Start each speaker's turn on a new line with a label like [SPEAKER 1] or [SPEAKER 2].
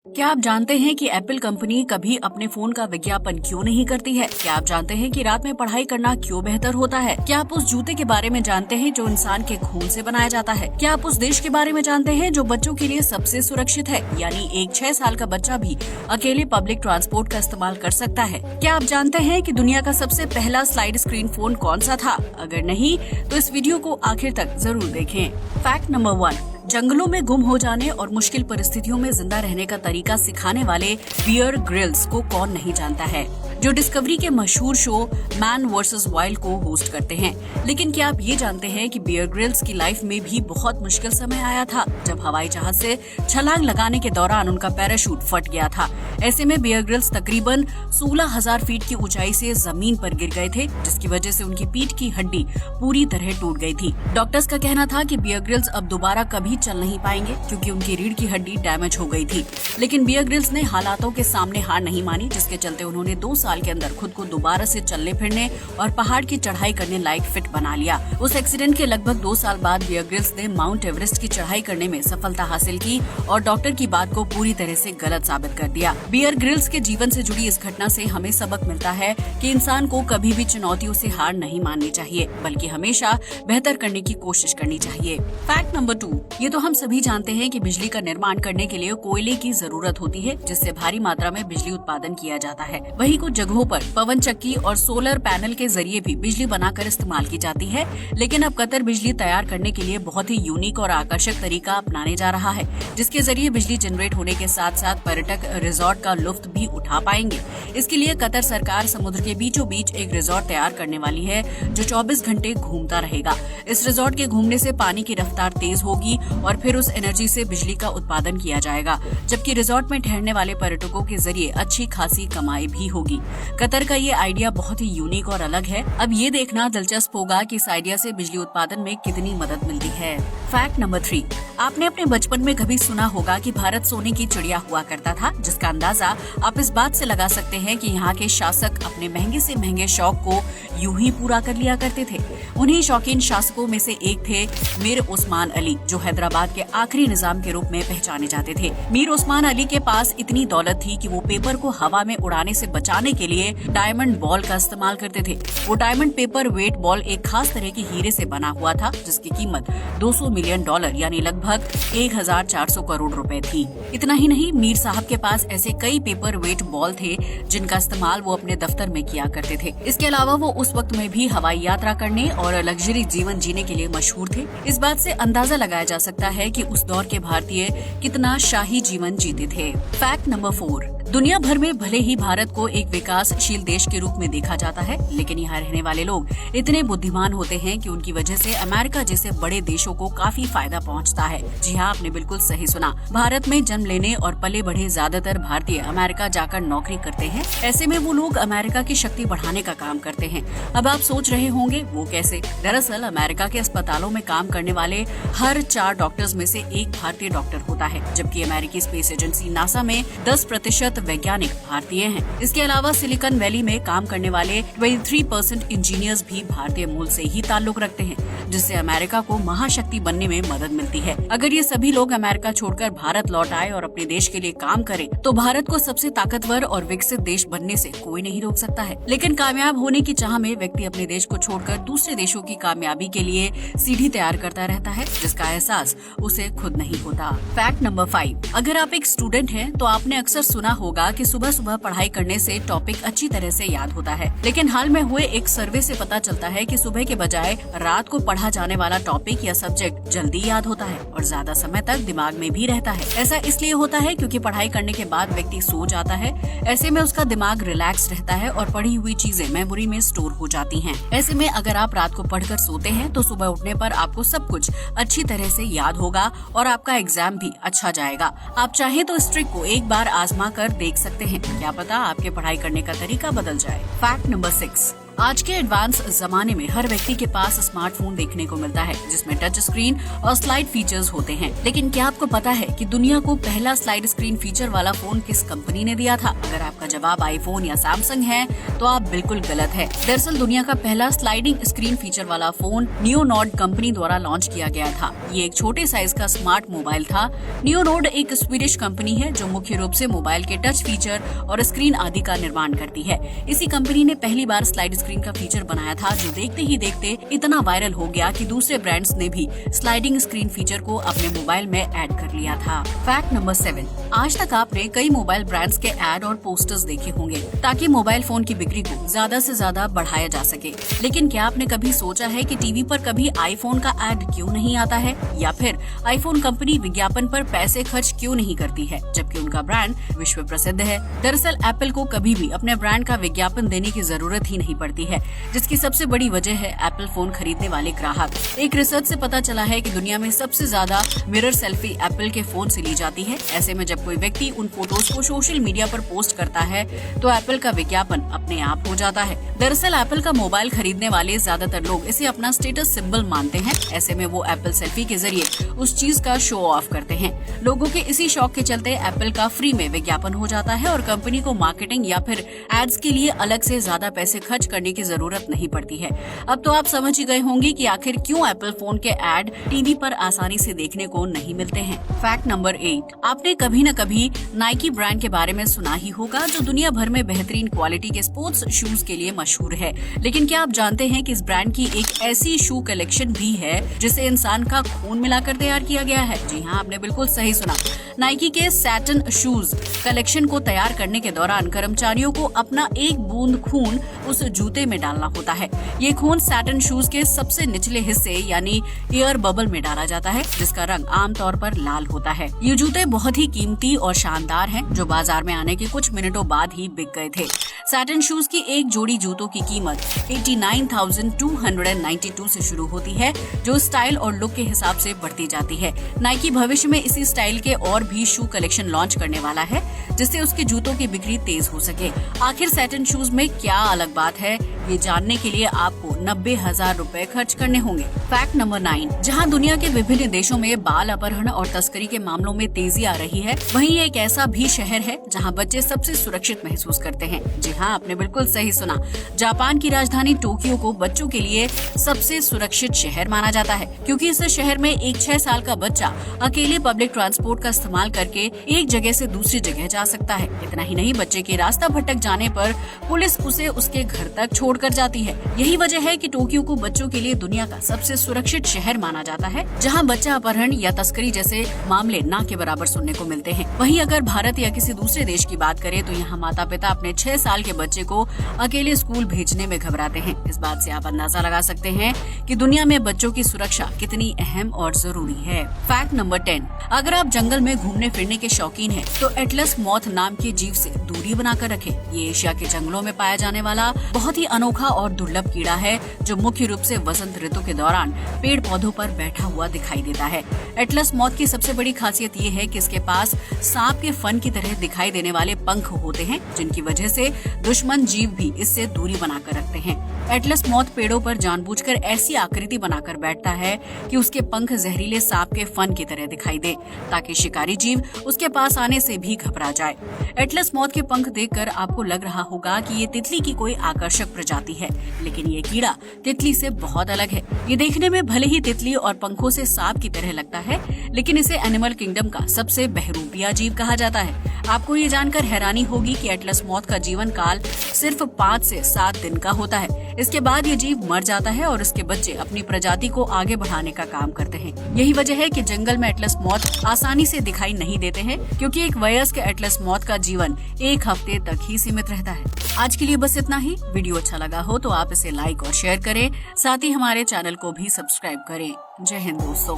[SPEAKER 1] क्या आप जानते हैं कि एप्पल कंपनी कभी अपने फोन का विज्ञापन क्यों नहीं करती है? क्या आप जानते हैं कि रात में पढ़ाई करना क्यों बेहतर होता है? क्या आप उस जूते के बारे में जानते हैं जो इंसान के खून से बनाया जाता है? क्या आप उस देश के बारे में जानते हैं जो बच्चों के लिए सबसे सुरक्षित है, यानी एक 6 साल का बच्चा भी अकेले पब्लिक ट्रांसपोर्ट का इस्तेमाल कर सकता है? क्या आप जानते हैं कि दुनिया का सबसे पहला स्लाइड स्क्रीन फोन कौन सा था? अगर नहीं तो इस वीडियो को आखिर तक जरूर देखें। फैक्ट नंबर 1, जंगलों में गुम हो जाने और मुश्किल परिस्थितियों में जिंदा रहने का तरीका सिखाने वाले बियर ग्रिल्स को कौन नहीं जानता है, जो डिस्कवरी के मशहूर शो मैन वर्सेस वाइल्ड को होस्ट करते हैं। लेकिन क्या आप ये जानते हैं कि बियर ग्रिल्स की लाइफ में भी बहुत मुश्किल समय आया था, जब हवाई जहाज से छलांग लगाने के दौरान उनका पैराशूट फट गया था। ऐसे में बियर ग्रिल्स तकरीबन 16,000 फीट की ऊंचाई से जमीन पर गिर गए थे, जिसकी वजह से उनकी पीठ की हड्डी पूरी तरह टूट गई थी। डॉक्टर्स का कहना था कि बियर ग्रिल्स अब दोबारा कभी चल नहीं पाएंगे, क्योंकि उनकी रीढ़ की हड्डी डैमेज हो गई थी। लेकिन बियर ग्रिल्स ने हालातों के सामने हार नहीं मानी, जिसके चलते उन्होंने 2 साल के अंदर खुद को दोबारा से चलने फिरने और पहाड़ की चढ़ाई करने लायक फिट बना लिया। उस एक्सीडेंट के लगभग 2 साल बाद बियर ग्रिल्स ने माउंट एवरेस्ट की चढ़ाई करने में सफलता हासिल की और डॉक्टर की बात को पूरी तरह से गलत साबित कर दिया। बियर ग्रिल्स के जीवन से जुड़ी इस घटना से हमें सबक मिलता है कि इंसान को कभी भी चुनौतियों से हार नहीं माननी चाहिए, बल्कि हमेशा बेहतर करने की कोशिश करनी चाहिए। फैक्ट नंबर 2, ये तो हम सभी जानते हैं कि बिजली का निर्माण करने के लिए कोयले की जरूरत होती है, जिससे भारी मात्रा में बिजली उत्पादन किया जाता है। वहीं कुछ जगहों पर पवन चक्की और सोलर पैनल के जरिए भी बिजली बनाकर इस्तेमाल की जाती है। लेकिन अब कतर बिजली तैयार करने के लिए बहुत ही यूनिक और आकर्षक तरीका अपनाने जा रहा है, जिसके जरिए बिजली जनरेट होने के साथ साथ पर्यटक रिजॉर्ट का लुत्फ भी उठा पाएंगे। इसके लिए कतर सरकार समुद्र के बीचों बीच एक रिजॉर्ट तैयार करने वाली है, जो 24 घंटे घूमता रहेगा। इस रिजॉर्ट के घूमने से पानी की रफ्तार तेज होगी और फिर उस एनर्जी से बिजली का उत्पादन किया जाएगा, जबकि रिजॉर्ट में ठहरने वाले पर्यटकों के जरिए अच्छी खासी कमाई भी होगी। कतर का ये आइडिया बहुत ही यूनिक और अलग है। अब ये देखना दिलचस्प होगा कि इस आइडिया से बिजली उत्पादन में कितनी मदद मिलती है। फैक्ट नंबर 3, आपने अपने बचपन में कभी सुना होगा कि भारत सोने की चिड़िया हुआ करता था, जिसका अंदाजा आप इस बात से लगा सकते हैं कि यहाँ के शासक अपने महंगे से महंगे शौक को यूं ही पूरा कर लिया करते थे। उन्हीं शौकीन शासकों में से एक थे मीर उस्मान अली, जो हैदराबाद के आखिरी निजाम के रूप में पहचाने जाते थे। मीर उस्मान अली के पास इतनी दौलत थी कि वो पेपर को हवा में उड़ाने से बचाने के लिए डायमंड बॉल का इस्तेमाल करते थे। वो डायमंड पेपर वेट बॉल एक खास तरह के हीरे से बना हुआ था, जिसकी कीमत $200 मिलियन यानी लगभग 1,400 करोड़ रुपए थी। इतना ही नहीं, मीर साहब के पास ऐसे कई पेपर वेट बॉल थे जिनका इस्तेमाल वो अपने दफ्तर में किया करते थे। इसके अलावा वो उस वक्त में भी हवाई यात्रा करने और लग्जरी जीवन जीने के लिए मशहूर थे। इस बात से अंदाजा लगाया जा सकता है कि उस दौर के भारतीय कितना शाही जीवन जीते थे। फैक्ट नंबर 4, दुनिया भर में भले ही भारत को एक विकासशील देश के रूप में देखा जाता है, लेकिन यहाँ रहने वाले लोग इतने बुद्धिमान होते हैं कि उनकी वजह से अमेरिका जैसे बड़े देशों को काफी फायदा पहुँचता है। जी हाँ, आपने बिल्कुल सही सुना। भारत में जन्म लेने और पले बढ़े ज्यादातर भारतीय अमेरिका जाकर नौकरी करते हैं। ऐसे में वो लोग अमेरिका की शक्ति बढ़ाने का काम करते हैं। अब आप सोच रहे होंगे वो कैसे? दरअसल अमेरिका के अस्पतालों में काम करने वाले हर 4 डॉक्टर्स में से एक भारतीय डॉक्टर होता है, जबकि अमेरिकी स्पेस एजेंसी नासा में 10% वैज्ञानिक भारतीय हैं। इसके अलावा सिलिकॉन वैली में काम करने वाले 23% इंजीनियर्स भी भारतीय मूल से ही ताल्लुक रखते हैं, जिससे अमेरिका को महाशक्ति बनने में मदद मिलती है। अगर ये सभी लोग अमेरिका छोड़कर भारत लौट आए और अपने देश के लिए काम करें, तो भारत को सबसे ताकतवर और विकसित देश बनने से कोई नहीं रोक सकता है। लेकिन कामयाब होने की चाह में व्यक्ति अपने देश को छोड़कर दूसरे देशों की कामयाबी के लिए सीढ़ी तैयार करता रहता है, जिसका एहसास उसे खुद नहीं होता। फैक्ट नंबर 5, अगर आप एक स्टूडेंट हैं तो आपने अक्सर सुना होगा कि सुबह सुबह पढ़ाई करने से टॉपिक अच्छी तरह से याद होता है। लेकिन हाल में हुए एक सर्वे से पता चलता है कि सुबह के बजाय रात को पढ़ा जाने वाला टॉपिक या सब्जेक्ट जल्दी याद होता है और ज्यादा समय तक दिमाग में भी रहता है। ऐसा इसलिए होता है क्योंकि पढ़ाई करने के बाद व्यक्ति सो जाता है। ऐसे में उसका दिमाग रिलैक्स रहता है और पढ़ी हुई चीजें मेमोरी में स्टोर हो जाती हैं। ऐसे में अगर आप रात को पढ़कर सोते हैं तो सुबह उठने पर आपको सब कुछ अच्छी तरह से याद होगा और आपका एग्जाम भी अच्छा जाएगा। आप चाहें तो इस ट्रिक को एक बार आजमा कर देख सकते हैं, क्या पता आपके पढ़ाई करने का तरीका बदल जाए। फैक्ट नंबर 6, आज के एडवांस जमाने में हर व्यक्ति के पास स्मार्टफोन देखने को मिलता है, जिसमें टच स्क्रीन और स्लाइड फीचर्स होते हैं। लेकिन क्या आपको पता है कि दुनिया को पहला स्लाइड स्क्रीन फीचर वाला फोन किस कंपनी ने दिया था? अगर आपका जवाब आईफोन या सैमसंग है तो आप बिल्कुल गलत है। दरअसल दुनिया का पहला स्लाइडिंग स्क्रीन फीचर वाला फोन नियोनोड कंपनी द्वारा लॉन्च किया गया था। ये एक छोटे साइज का स्मार्ट मोबाइल था। नियोनोड एक स्वीडिश कंपनी है जो मुख्य रूप से मोबाइल के टच फीचर और स्क्रीन आदि का निर्माण करती है। इसी कंपनी ने पहली बार स्लाइड स्क्रीन का फीचर बनाया था, जो देखते ही देखते इतना वायरल हो गया कि दूसरे ब्रांड्स ने भी स्लाइडिंग स्क्रीन फीचर को अपने मोबाइल में ऐड कर लिया था। फैक्ट नंबर 7, आज तक आपने कई मोबाइल ब्रांड्स के ऐड और पोस्टर्स देखे होंगे ताकि मोबाइल फोन की बिक्री को ज्यादा से ज्यादा बढ़ाया जा सके। लेकिन क्या आपने कभी सोचा है कि टीवी पर कभी आईफोन का ऐड क्यों नहीं आता है, या फिर आईफोन कंपनी विज्ञापन पर पैसे खर्च क्यों नहीं करती है, जबकि उनका ब्रांड विश्व प्रसिद्ध है? दरअसल एप्पल को कभी भी अपने ब्रांड का विज्ञापन देने की जरूरत ही नहीं पड़ती है, जिसकी सबसे बड़ी वजह है एप्पल फोन खरीदने वाले ग्राहक। एक रिसर्च से पता चला है कि दुनिया में सबसे ज्यादा मिरर सेल्फी एप्पल के फोन से ली जाती है। ऐसे में जब कोई व्यक्ति उन फोटोज को सोशल मीडिया पर पोस्ट करता है तो एप्पल का विज्ञापन अपने आप हो जाता है। दरअसल एप्पल का मोबाइल खरीदने वाले ज्यादातर लोग इसे अपना स्टेटस सिंबल मानते हैं। ऐसे में वो एप्पल सेल्फी के जरिए उस चीज का शो ऑफ करते हैं। लोगों के इसी शौक के चलते एप्पल का फ्री में विज्ञापन हो जाता है और कंपनी को मार्केटिंग या फिर एड्स के लिए अलग से ज्यादा पैसे खर्च करने की जरूरत नहीं पड़ती है। अब तो आप समझ ही गए होंगे कि आखिर क्यों एप्पल फोन के ऐड टीवी पर आसानी से देखने को नहीं मिलते हैं। फैक्ट नंबर 8, आपने कभी न कभी नाइकी ब्रांड के बारे में सुना ही होगा, जो दुनिया भर में बेहतरीन क्वालिटी के स्पोर्ट्स शूज के लिए मशहूर है। लेकिन क्या आप जानते हैं कि इस ब्रांड की एक ऐसी शू कलेक्शन भी है जिसे इंसान का खून मिलाकर तैयार किया गया है? जी हाँ, आपने बिल्कुल सही सुना। नाइकी के सैटन शूज कलेक्शन को तैयार करने के दौरान कर्मचारियों को अपना एक बूंद खून उस जूते में डालना होता है। ये खून सैटन शूज के सबसे निचले हिस्से यानी एयर बबल में डाला जाता है, जिसका रंग आमतौर पर लाल होता है। ये जूते बहुत ही कीमती और शानदार हैं, जो बाजार में आने के कुछ मिनटों बाद ही बिक गए थे। सैटन शूज की एक जोड़ी जूतों की कीमत 89,292 से शुरू होती है, जो स्टाइल और लुक के हिसाब से बढ़ती जाती है। नाइकी भविष्य में इसी स्टाइल के और भी शू कलेक्शन लॉन्च करने वाला है, जिससे उसके जूतों की बिक्री तेज हो सके। आखिर सैटन शूज में क्या अलग बात है, ये जानने के लिए आपको 90,000 रुपए खर्च करने होंगे। फैक्ट नंबर 9, जहां दुनिया के विभिन्न देशों में बाल अपहरण और तस्करी के मामलों में तेजी आ रही है, वहीं एक ऐसा भी शहर है जहां बच्चे सबसे सुरक्षित महसूस करते हैं। जी हाँ, आपने बिल्कुल सही सुना। जापान की राजधानी टोक्यो को बच्चों के लिए सबसे सुरक्षित शहर माना जाता है, क्योंकि इस शहर में एक 6 साल का बच्चा अकेले पब्लिक ट्रांसपोर्ट का इस्तेमाल करके एक जगह से दूसरी जगह जा सकता है। इतना ही नहीं, बच्चे के रास्ता भटक जाने पर पुलिस उसे उसके घर तक छोड़ कर जाती है। यही वजह है कि टोक्यो को बच्चों के लिए दुनिया का सबसे सुरक्षित शहर माना जाता है, जहां बच्चा अपहरण या तस्करी जैसे मामले ना के बराबर सुनने को मिलते हैं। वहीं अगर भारत या किसी दूसरे देश की बात करें तो यहाँ माता पिता अपने 6 साल के बच्चे को अकेले स्कूल भेजने में घबराते हैं। इस बात से आप अंदाजा लगा सकते हैं कि दुनिया में बच्चों की सुरक्षा कितनी अहम और जरूरी है। फैक्ट नंबर 10, अगर आप जंगल में घूमने फिरने के शौकीन हैं, तो एटलस मॉथ नाम के जीव से दूरी बनाकर रखें। ये एशिया के जंगलों में पाया जाने वाला बहुत ही अनोखा और दुर्लभ कीड़ा है, जो मुख्य रूप से वसंत ऋतु के दौरान पेड़ पौधों पर बैठा हुआ दिखाई देता है। एटलस मॉथ की सबसे बड़ी खासियत ये है कि इसके पास सांप के फन की तरह दिखाई देने वाले पंख होते हैं, जिनकी वजह से दुश्मन जीव भी इससे दूरी बनाकर रखते हैं। एटलस मॉथ पेड़ों पर जानबूझकर ऐसी आकृति बनाकर बैठता है कि उसके पंख जहरीले सांप के फन की तरह दिखाई दे, ताकि शिकारी जीव उसके पास आने से भी घबरा जाए। एटलस मॉथ के पंख देखकर आपको लग रहा होगा कि ये तितली की कोई आकर्षक प्रजाति है, लेकिन ये कीड़ा तितली से बहुत अलग है। ये देखने में भले ही तितली और पंखों से सांप की तरह लगता है, लेकिन इसे एनिमल किंगडम का सबसे बहरूपिया जीव कहा जाता है। आपको ये जानकर हैरानी होगी कि एटलस मॉथ का जीवन काल सिर्फ 5 से 7 दिन का होता है। इसके बाद ये जीव मर जाता है और इसके बच्चे अपनी प्रजाति को आगे बढ़ाने का काम करते हैं। यही वजह है कि जंगल में एटलस मॉथ आसानी से दिखाई नहीं देते हैं, क्योंकि एक वयस्क एटलस मॉथ का जीवन 1 हफ्ते तक ही सीमित रहता है। आज के लिए बस इतना ही। वीडियो अच्छा लगा हो तो आप इसे लाइक और शेयर करें, साथ ही हमारे चैनल को भी सब्सक्राइब करें। जय हिंद दोस्तों।